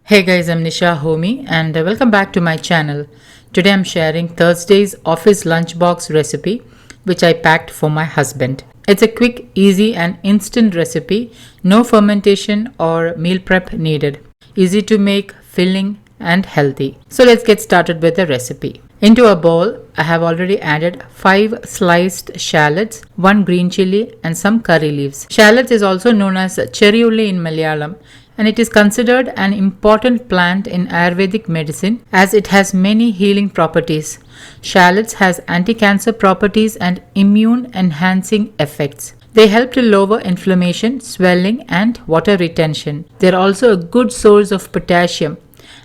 Hey guys, I'm Nisa Homey and welcome back to my channel. Today I'm sharing Thursday's office lunchbox recipe which I packed for my husband. It's a quick, easy and instant recipe, no fermentation or meal prep needed. Easy to make, filling and healthy. So let's get started with the recipe. Into a bowl, I have already added 5 sliced shallots, 1 green chili and some curry leaves. Shallots is also known as cherryulli in Malayalam, and it is considered an important plant in Ayurvedic medicine as it has many healing properties. Shallots has anti-cancer properties and immune enhancing effects. They help to lower inflammation, swelling and water retention. They are also a good source of potassium,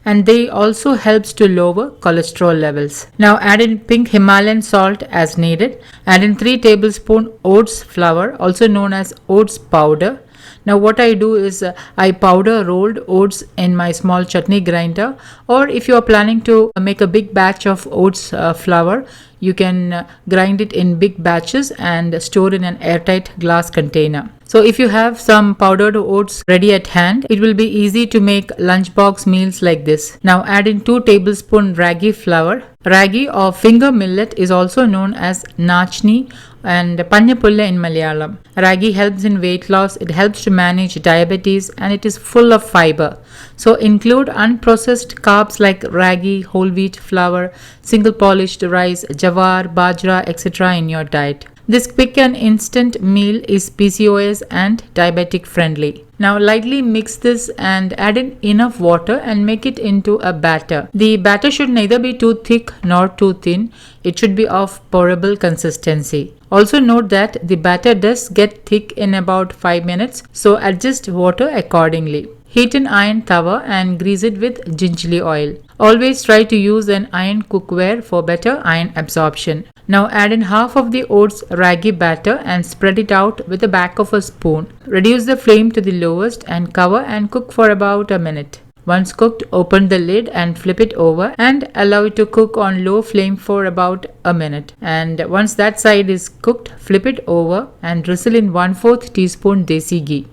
and they also helps to lower cholesterol levels. Now add in pink Himalayan salt as needed. Add in 3 tablespoons oats flour, also known as oats powder. Now what I do is I powder rolled oats in my small chutney grinder, or if you are planning to make a big batch of oats flour, you can grind it in big batches and store in an airtight glass container. So if you have some powdered oats ready at hand, it will be easy to make lunchbox meals like this. Now add in 2 tablespoons ragi flour. Ragi or finger millet is also known as nachni and panyapulla in Malayalam. Ragi helps in weight loss, it helps to manage diabetes and it is full of fiber. So include unprocessed carbs like ragi, whole wheat flour, single polished rice, jawar, bajra, etc. in your diet. This quick and instant meal is PCOS and diabetic friendly. Now lightly mix this and add in enough water and make it into a batter. The batter should neither be too thick nor too thin. It should be of pourable consistency. Also note that the batter does get thick in about 5 minutes, so adjust water accordingly. Heat an iron tawa and grease it with gingerly oil. Always try to use an iron cookware for better iron absorption. Now add in half of the oats ragi batter and spread it out with the back of a spoon. Reduce the flame to the lowest and cover and cook for about a minute. Once cooked, open the lid and flip it over and allow it to cook on low flame for about a minute. And once that side is cooked, flip it over and drizzle in 1/4 teaspoon desi ghee.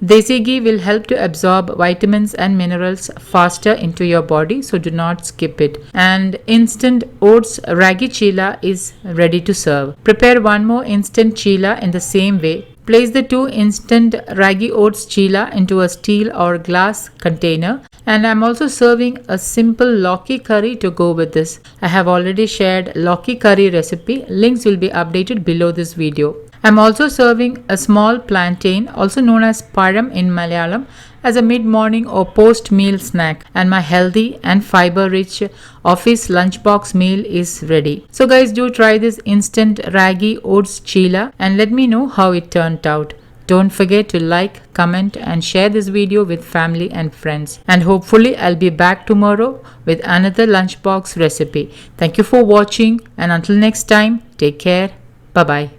Desi ghee will help to absorb vitamins and minerals faster into your body, so do not skip it. And instant oats ragi cheela is ready to serve. Prepare one more instant cheela in the same way. Place the 2 instant ragi oats cheela into a steel or glass container. And I'm also serving a simple Loki curry to go with this. I have already shared Loki curry recipe. Links will be updated below this video. I'm also serving a small plantain, also known as param in Malayalam, as a mid-morning or post-meal snack, and my healthy and fiber-rich office lunchbox meal is ready. So guys, do try this instant ragi oats cheela and let me know how it turned out. Don't forget to like, comment and share this video with family and friends. And hopefully I'll be back tomorrow with another lunchbox recipe. Thank you for watching, and until next time, take care. Bye-bye.